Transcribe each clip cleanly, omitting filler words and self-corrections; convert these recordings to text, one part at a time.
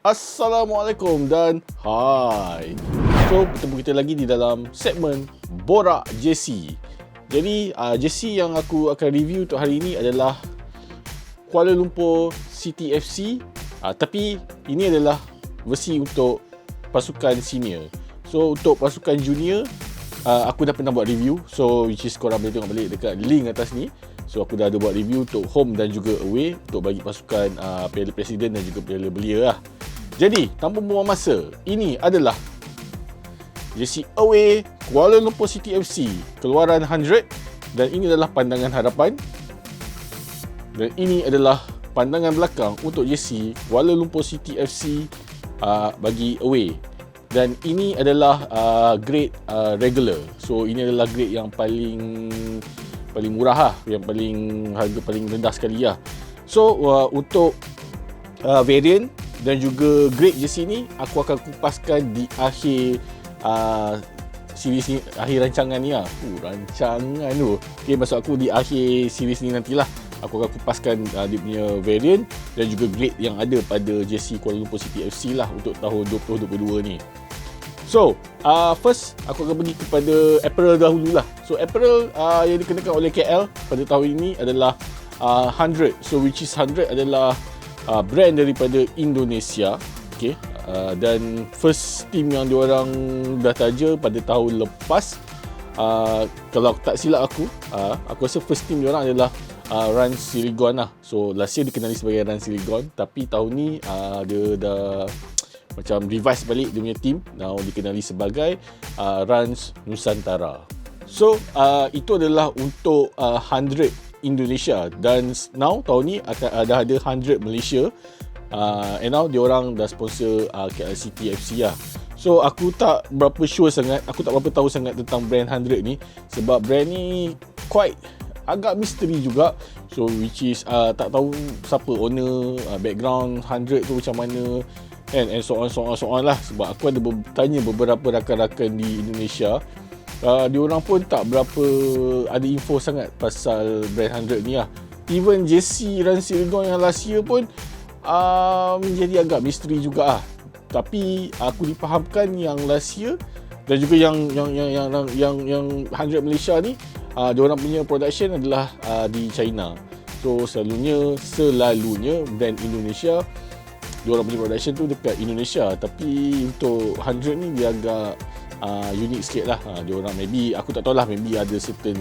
Assalamualaikum dan hai. So, bertemu kita lagi di dalam segmen Borak JC. Jadi, JC yang aku akan review untuk hari ini adalah Kuala Lumpur City FC. Tapi ini adalah versi untuk pasukan senior. So, untuk pasukan junior, aku dah pernah buat review. So, which is korang boleh tengok balik dekat link atas ni. So, aku dah ada buat review untuk home dan juga away untuk bagi pasukan Piala Presiden dan juga Piala Belia lah. Jadi, tanpa membuang masa, ini adalah JC Away Kuala Lumpur City FC keluaran 100, dan ini adalah pandangan hadapan, dan ini adalah pandangan belakang untuk JC Kuala Lumpur City FC bagi away. Dan ini adalah grade regular. So ini adalah grade yang paling murah lah, yang harga paling rendah sekali lah. So untuk variant dan juga grade JC ni aku akan kupaskan di akhir series ni, akhir rancangan ni lah. Rancangan tu. Okay, maksud aku di akhir series ni nantilah aku akan kupaskan dia punya variant dan juga grade yang ada pada JC Kuala Lumpur City FC lah untuk tahun 2022 ni. So, first aku akan pergi kepada apparel dahulu lah. So, apparel yang dikenakan oleh KL pada tahun ini adalah 100. So, which is 100 adalah brand daripada Indonesia. Okay. Dan first team yang diorang dah taja pada tahun lepas, kalau tak silap aku rasa first team diorang adalah Rans Sirigon lah. So last year dikenali sebagai Rans Sirigon, tapi tahun ni dia dah macam revise balik dia punya team. Now dikenali sebagai Rans Nusantara. So itu adalah untuk 100 Indonesia, dan now tahun ni akan ada 100 Malaysia. And now diorang dah sponsor KL City FC lah. So aku tak berapa sure sangat, aku tak berapa tahu sangat tentang brand 100 ni, sebab brand ni quite agak misteri juga. So which is tak tahu siapa owner, background 100 tu macam mana, and so on lah. Sebab aku ada tanya beberapa rakan-rakan di Indonesia, diorang pun tak berapa ada info sangat pasal brand 100 ni lah. Even JC Rans Sirigon yang last year pun jadi agak misteri juga lah. Tapi aku dipahamkan yang last year dan juga yang 100 Malaysia ni, diorang punya production adalah di China. So selalunya brand Indonesia, diorang punya production tu dekat Indonesia. Tapi untuk 100 ni dia agak unik sikit lah. Diorang maybe, aku tak tahu lah, maybe ada certain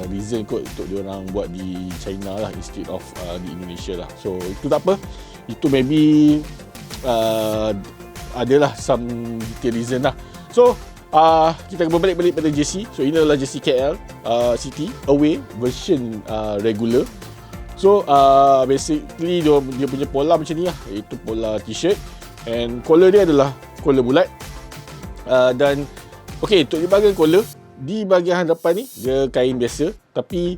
reason kot untuk diorang buat di China lah instead of di Indonesia lah. So itu tak apa, itu maybe adalah some detail reason lah. So kita akan berbalik pada JC. So ini adalah JC KL City Away version regular. So basically dia punya pola macam ni lah, iaitu pola t-shirt, and collar dia adalah collar bulat. Dan okay, untuk di bahagian collar, di bahagian hadapan ni dia kain biasa, tapi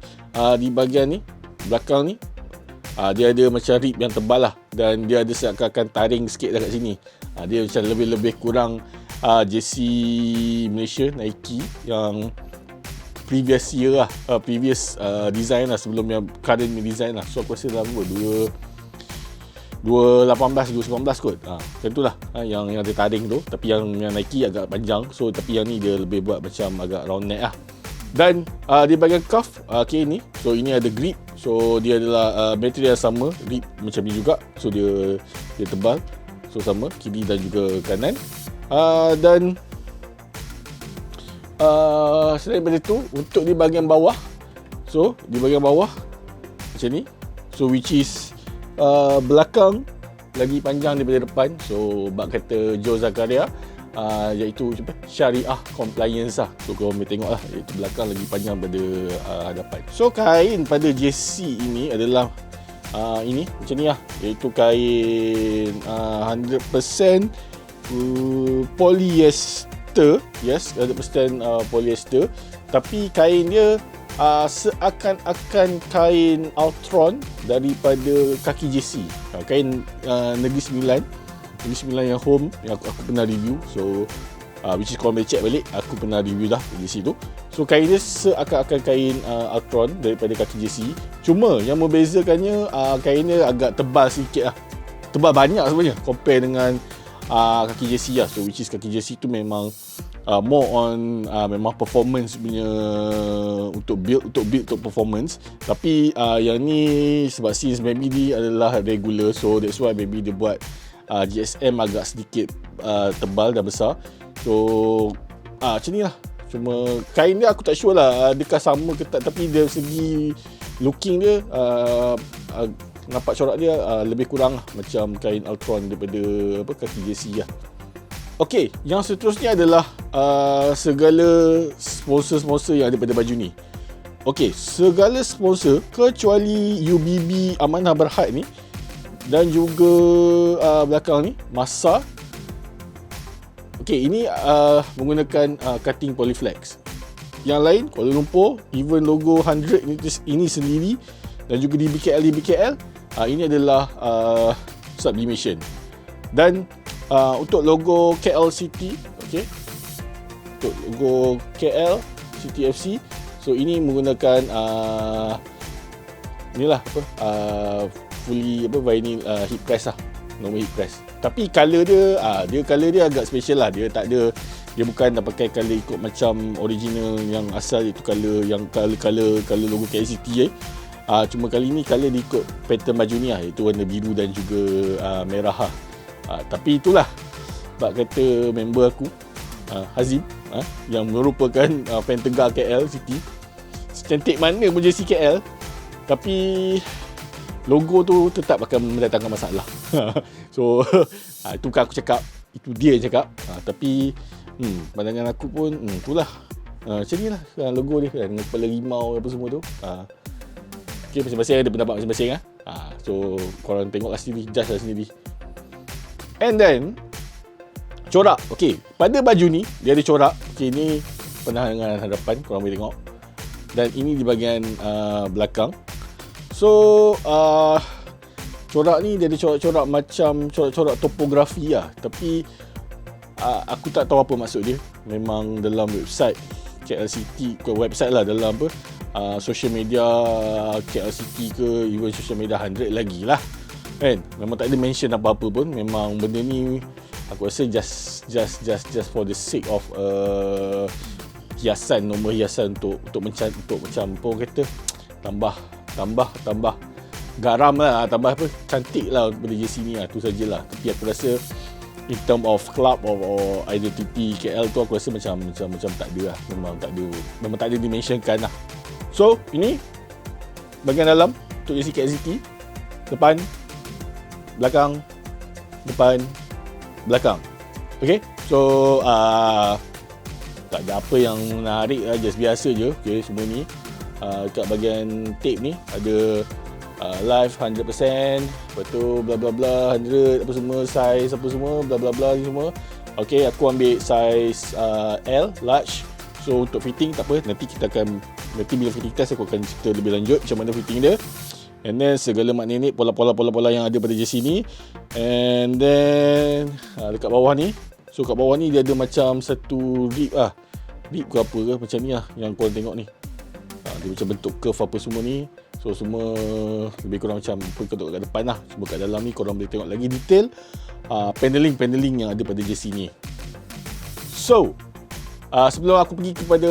di bahagian ni belakang ni dia ada macam rib yang tebal lah, dan dia ada seakan-akan taring sikit dekat sini. Dia macam lebih kurang JC Malaysia Nike yang previous year lah, previous design lah, sebelum yang current design lah. So aku rasa dalam 2018-2019 kot, macam tu lah, yang ada taring tu. Tapi yang Nike agak panjang, so tapi yang ni dia lebih buat macam agak round neck lah. Dan di bahagian cuff ni, so ini ada grip. So dia adalah material yang sama, grip macam ni juga. So dia tebal, so sama kiri dan juga kanan. Dan selain daripada tu, untuk di bahagian bawah, so di bahagian bawah macam ni, so which is belakang lagi panjang daripada depan. So bak kata Joe Zakaria, iaitu syariah compliance lah. So korang boleh tengok lah, iaitu belakang lagi panjang daripada hadapan. So kain pada JC ini adalah ini macam ni lah, iaitu kain 100% polyester. Yes, 100% polyester. Tapi kain dia seakan-akan kain Ultron daripada kaki JC. Kain Negeri Sembilan yang home yang aku pernah review. So which is korang boleh check balik, aku pernah review dah di situ. So kain dia seakan-akan kain Ultron daripada kaki JC. Cuma yang membezakannya kain dia agak tebal sikit lah. tebal banyak sebenarnya compare dengan kaki jersey lah. So which is kaki jersey tu memang more on memang performance punya, untuk build performance. Tapi yang ni sebab since maybe dia adalah regular, so that's why maybe dia buat GSM agak sedikit tebal dan besar. So macam ni lah. Cuma kain dia aku tak sure lah adakah sama ke tak, tapi dari segi looking dia nampak corak dia lebih kurang lah macam kain Ultron daripada kaki jersey lah. Okey, yang seterusnya adalah segala sponsor-sponsor yang ada pada baju ni. Okey, segala sponsor kecuali UBB Amanah Berhad ni dan juga belakang ni Massa. Okey, ini menggunakan cutting Polyflex. Yang lain Kuala Lumpur, even logo 100 ini sendiri, dan juga di BKL ini adalah sublimation. Dan untuk logo KL City, okey, untuk logo KL City FC, so ini menggunakan inilah fully vinyl heat press lah, normal heat press. Tapi color dia agak special lah. Dia tak ada, dia bukan nak pakai color ikut macam original yang asal itu color yang color logo KLCT cuma kali ni color dia ikut pattern baju ni lah, iaitu warna biru dan juga merah lah. Tapi itulah sebab kata member aku Hazim yang merupakan fan tegar KL City, secantik mana pun jersey KL, tapi logo tu tetap akan mendatangkan masalah. So itu kan aku cakap, itu dia yang cakap. Tapi pandangan aku pun itulah macam ni lah logo dia kan, dengan kepala rimau apa semua tu. Okay, masing-masing ada pendapat masing-masing lah. So korang tengoklah sendiri, judge lah sendiri. And then corak. Okay, pada baju ni dia ada corak. Okay, ni penahangan hadapan, korang boleh tengok. Dan ini di bahagian belakang. So corak ni dia ada corak-corak macam corak-corak topografi lah. Tapi aku tak tahu apa maksud dia. Memang dalam website KLCT, website lah, dalam social media KLCT ke even social media 100 lagi lah kan, memang tak ada mention apa-apa pun. Memang benda ni aku rasa just for the sake of hiasan, nombor hiasan untuk macam apa orang kata, tambah garam lah, tambah apa, cantik lah pada jersey ni lah, tu sajalah. Tapi aku rasa in term of club or identity KL tu aku rasa macam tak ada lah, memang tak ada dimensionkan lah. So ini bahagian dalam untuk jersey KLCT, depan, belakang, depan, belakang. Okay, so tak ada apa yang menarik lah, just biasa je. Okay, semua ni kat bahagian tape ni ada live 100%, lepas tu bla bla bla 100 apa semua, size apa semua bla bla bla ni semua. Okay, aku ambil size L, large. So untuk fitting tak apa, nanti bila fitting test aku akan cerita lebih lanjut macam mana fitting dia. And then segala magnet, pola-pola yang ada pada jersey ni. And then dekat bawah ni, so kat bawah ni dia ada macam satu rib rib ke apa ke macam ni lah yang korang tengok ni. Dia macam bentuk curve apa semua ni. So semua lebih kurang macam apa kau tengok kat depan lah. Cuma kat dalam ni korang boleh tengok lagi detail paneling yang ada pada jersey ni. So sebelum aku pergi kepada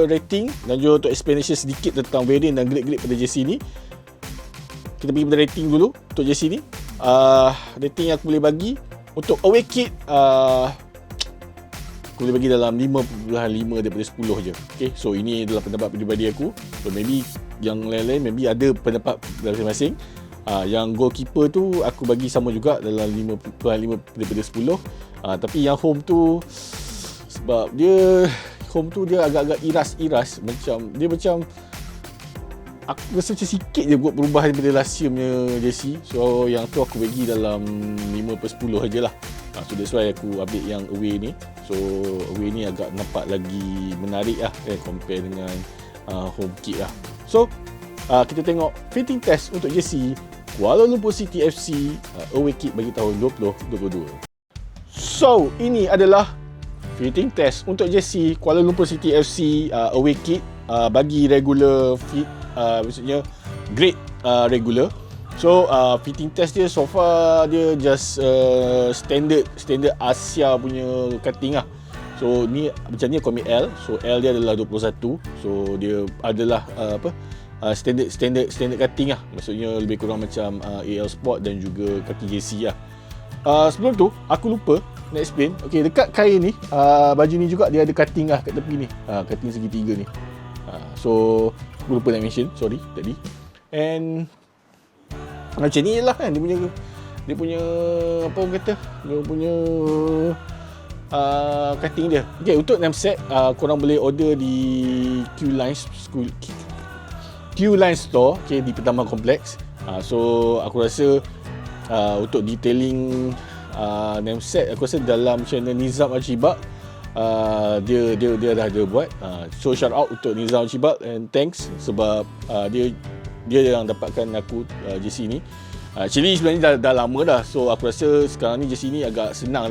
rating dan juga untuk explanation sedikit tentang variant dan grade-grade pada jersey ni, kita pergi pada rating dulu untuk jersey ni. Rating yang aku boleh bagi untuk away kit, aku boleh bagi dalam 5.5 daripada 10 je. Okay, so ini adalah pendapat peribadi aku. So maybe yang lain-lain maybe ada pendapat masing-masing. Yang goalkeeper tu aku bagi sama juga dalam 5.5 daripada 10. Tapi yang home tu, sebab dia agak-agak iras, macam aku rasa macam sikit je buat perubahan daripada last year punya jersey. So yang tu aku bagi dalam 5/10 je lah. So that's why aku ambil yang away ni. So away ni agak nampak lagi menarik lah compare dengan home kit lah. So kita tengok fitting test untuk jersey Kuala Lumpur City FC away kit bagi tahun 2022. So ini adalah fitting test untuk jersey Kuala Lumpur City FC away kit bagi regular fit, maksudnya grade regular. So fitting test dia so far dia just standard Asia punya cutting lah. So ni macam ni aku ambil L. So L dia adalah 21. So dia adalah standard cutting lah. Maksudnya lebih kurang macam AL Sport dan juga kaki JC lah. Sebelum tu aku lupa nak explain. Okay, dekat kain ni baju ni juga dia ada cutting lah kat tepi ni. Cutting segitiga ni. So aku lupa nak mention, sorry tadi. And macam ni lah kan dia punya apa orang kata, dia punya cutting dia. Okay, untuk 6 set korang boleh order di Q-Line Store, okay, di Pertama Kompleks. So aku rasa untuk detailing 6 set aku rasa dalam channel Nizam Archibald dia dah ada buat. So shout out untuk Nizam Archibald and thanks sebab dia yang dapatkan aku JC ni. Actually sebenarnya dah lama dah. So aku rasa sekarang ni JC ni agak senang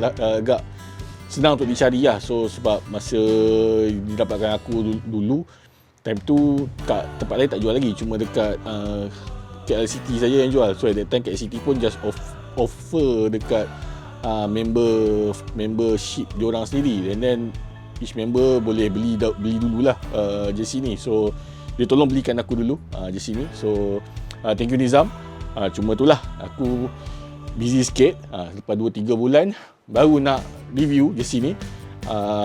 untuk dicari lah. So sebab masa didapatkan aku dulu time tu kat tempat lain tak jual lagi, cuma dekat KL City saja yang jual. So at that time KL City pun just offer dekat membership diorang sendiri, and then each member boleh beli dululah JC ni. So dia tolong belikan aku dulu JC ni. So thank you Nizam. Cuma itulah aku busy sikit. Lepas 2-3 bulan baru nak review JC ni.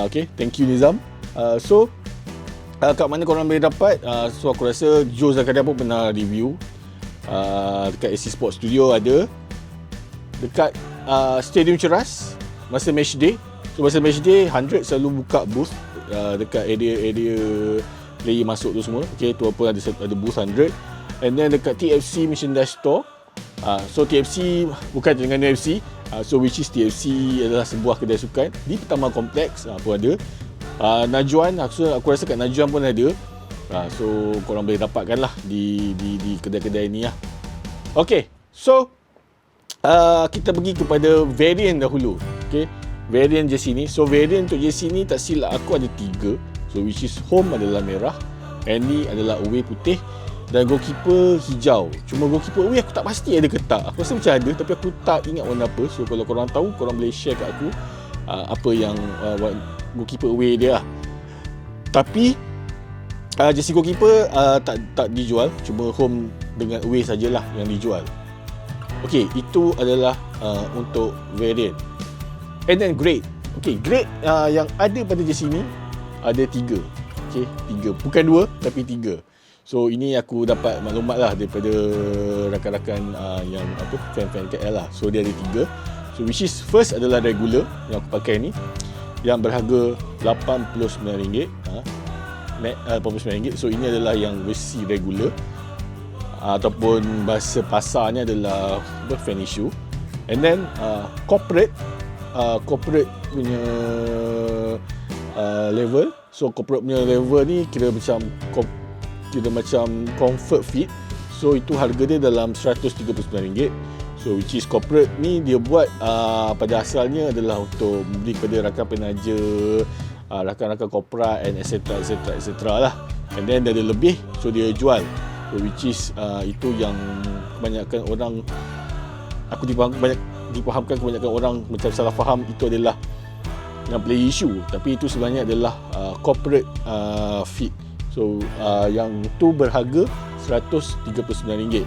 Okay, thank you Nizam. So kat mana korang boleh dapat? So aku rasa Joe Zakaria pun pernah review. Dekat AC Sport Studio ada. Dekat Stadium Ceras masa match day. So masa match day 100 selalu buka booth dekat area player masuk tu semua. Okay, tu pun ada booth 100. And then dekat TFC Merchandise Store. So TFC bukan dengan UFC. So which is TFC adalah sebuah kedai sukan di Pertama Kompleks pun ada. Najuan aku rasa kat Najuan pun ada. So korang boleh dapatkan lah di kedai-kedai ni lah. Okay, so kita pergi kepada variant dahulu. Okay, variant JC ni. So variant untuk JC ni tak silap aku ada 3. So which is home adalah merah, and ni adalah away putih, dan goalkeeper hijau. Cuma goalkeeper away aku tak pasti ada ke tak. Aku rasa macam ada tapi aku tak ingat warna apa. So kalau korang tahu, korang boleh share kat aku apa yang goalkeeper away dia lah. Tapi jersey goalkeeper tak dijual, cuma home dengan away sajalah yang dijual. Okey, itu adalah untuk variant. And then grade. Okey, grade yang ada pada jersey ni ada 3. Okey, 3. Bukan 2 tapi 3. So ini aku dapat maklumat lah daripada rakan-rakan yang fan-fan KL lah. So dia ada 3. So which is first adalah regular yang aku pakai ni, yang berharga RM89. RM89. So ini adalah yang versi regular, ataupun bahasa pasarnya adalah fan issue. And then corporate punya level. So corporate punya level ni kira macam comfort fit. So itu harga dia dalam RM139. So which is corporate ni dia buat pada asalnya adalah untuk memberi kepada rakan penaja, rakan-rakan korporat and etc lah. And then dia ada lebih, so dia jual. So which is itu yang kebanyakan orang, aku dipahamkan kebanyakan orang macam salah faham itu adalah yang play issue, tapi itu sebenarnya adalah corporate fit. So yang tu berharga RM139.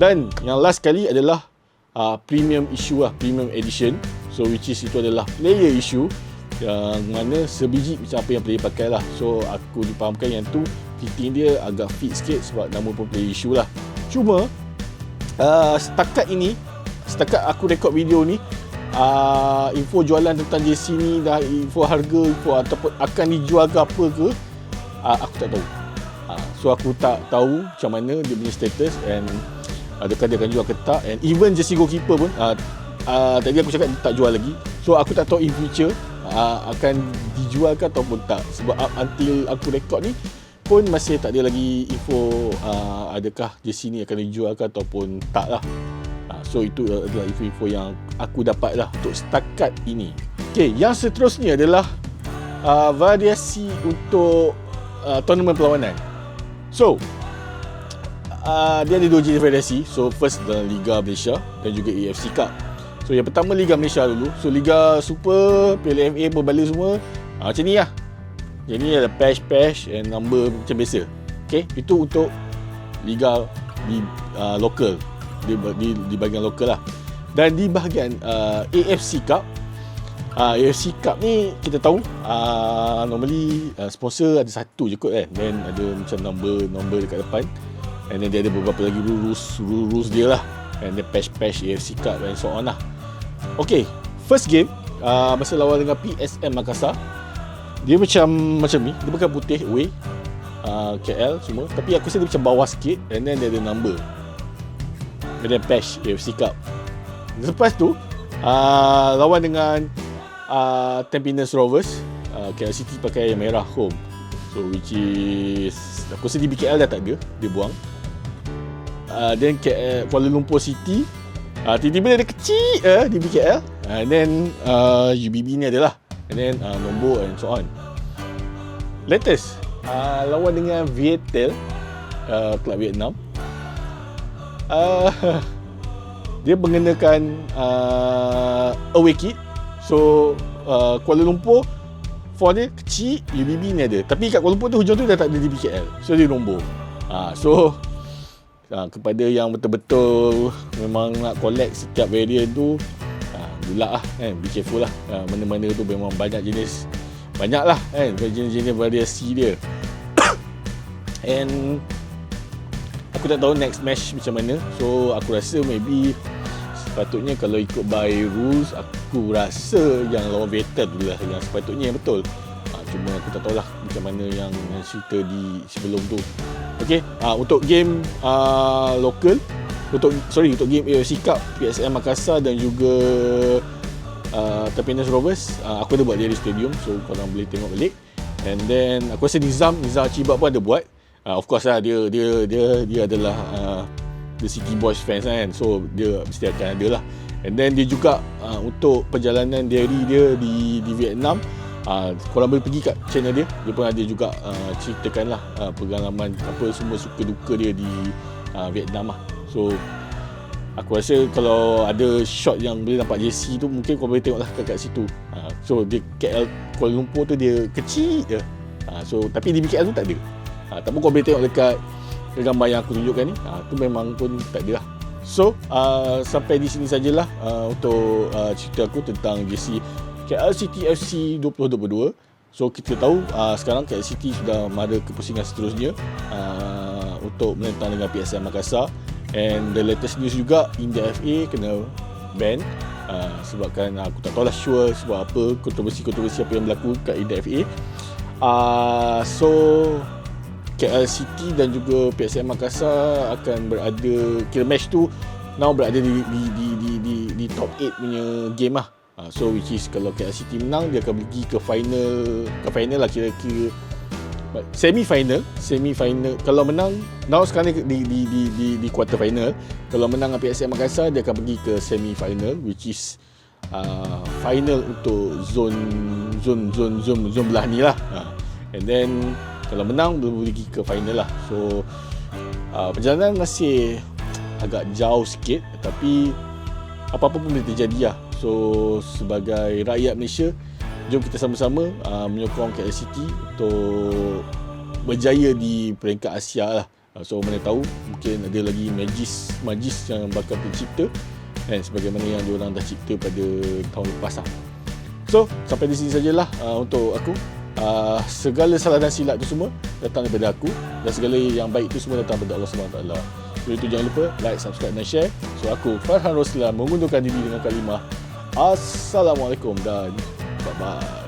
Dan yang last kali adalah premium issue lah, premium edition. So which is itu adalah player issue, yang mana sebiji macam apa yang player pakai lah. So aku dipahamkan yang tu fitting dia agak fit sikit sebab nama pun player issue lah. Cuma setakat aku rekod video ni, info jualan tentang JC ni, dah info harga, info ataupun akan dijual ke apa ke, aku tak tahu. So aku tak tahu macam mana dia punya status, and adakah dia akan jual ke tak. And even jersey goalkeeper pun tadi aku cakap dia tak jual lagi. So aku tak tahu in future akan dijual ke ataupun tak, sebab until aku rekod ni pun masih tak ada lagi info adakah jersey ni akan dijual ke ataupun tak lah. So itu adalah info-info yang aku dapat lah untuk setakat ini. Okay, yang seterusnya adalah variasi untuk tournament perlawanan. So dia ada 2 jenis variasi. So first dalam Liga Malaysia dan juga AFC Cup. So yang pertama Liga Malaysia dulu. So Liga Super, Piala FA, berbala semua macam ni lah. Jadi ada patch and number macam biasa. Okay, itu untuk Liga di lokal, di bahagian lokal lah. Dan di bahagian AFC Cup, AFC Cup ni kita tahu normally sponsor ada satu je kot kan. Then ada macam number dekat depan. And then dia ada beberapa lagi rules dia lah. And then patch AFC Cup and so on lah. Okay, first game masa lawan dengan PSM Makassar, dia macam ni. Dia bukan putih away, KL semua. Tapi aku rasa dia macam bawah sikit. And then dia ada number. And then patch AFC Cup. Lepas tu lawan dengan Tampines Rovers, KL City pakai yang merah home. So which is aku rasa di BKL dah tak ada, dia buang. Then Kuala Lumpur City, tiba-tiba dia kecil di BKL. And then UBB ni adalah. And then nombor and so on. Latest lawan dengan Viettel, Kelab Vietnam. Dia mengenakan away kit. So Kuala Lumpur for dia kecil, UBB ni ada. Tapi kat Kuala Lumpur tu hujung tu dah tak ada di BKL. So dia nombor. So kepada yang betul-betul memang nak collect setiap variant tu, gula lah kan, be careful lah. Mana-mana tu memang banyak jenis, banyak lah kan jenis-jenis variasi dia. And aku tak tahu next match macam mana. So aku rasa maybe sepatutnya kalau ikut by rules, aku rasa yang lawan Viettel tu lah yang sepatutnya yang betul. Cuma aku tak tahulah macam mana yang cerita di sebelum tu. Okay, untuk game lokal, untuk game AFC Cup, PSM Makassar dan juga Tampines Rovers, aku ada buat dia di stadium. So korang boleh tengok balik. And then aku rasa Nizam Cibak pun ada buat. Of course lah, dia adalah The City Boys fans kan. So dia mesti akan ada lah. And then dia juga untuk perjalanan diary dia di Vietnam, korang boleh pergi kat channel dia. Dia pun ada juga ceritakan lah pengalaman apa semua suka duka dia di Vietnam lah. So aku rasa kalau ada shot yang boleh nampak JC tu, mungkin korang boleh tengok lah kat situ. So dia KL Kuala Lumpur tu dia kecil je. So tapi di BKL tu tak ada. Tak pun korang boleh tengok dekat gambar yang aku tunjukkan ni, tu memang pun tak ada lah. So sampai di sini sajalah untuk cerita aku tentang JC KL City FC 2022. So kita tahu sekarang KL City sudah ada kepusingan seterusnya untuk menentang dengan PSM Makassar. And the latest news juga, India FA kena ban sebabkan aku tak tahulah sure sebab apa, kontroversi apa yang berlaku kat India FA. So KL City dan juga PSM Makassar akan berada, kira match tu now berada di top 8 punya game lah. So which is kalau KL City menang, dia akan pergi ke final lah, kira-kira semi final. Kalau menang now sekarang di quarter final. Kalau menang dengan PSM Makassar, dia akan pergi ke semi final, which is final untuk zone belah ni lah. And then kalau menang boleh pergi ke final lah. So perjalanan masih agak jauh sikit, tapi apa-apa pun boleh terjadi lah. So sebagai rakyat Malaysia, jom kita sama-sama menyokong KL City untuk berjaya di peringkat Asia lah. So mana tahu mungkin ada lagi magis yang bakal tercipta, dan sebagaimana yang diorang dah cipta pada tahun lepas lah. So sampai di sini sajalah untuk aku. Segala salah dan silap tu semua datang daripada aku, dan segala yang baik tu semua datang daripada Allah SWT. So itu jangan lupa like, subscribe dan share. So aku Farhan Roslan mengundurkan diri dengan kalimah Assalamualaikum dan bye-bye.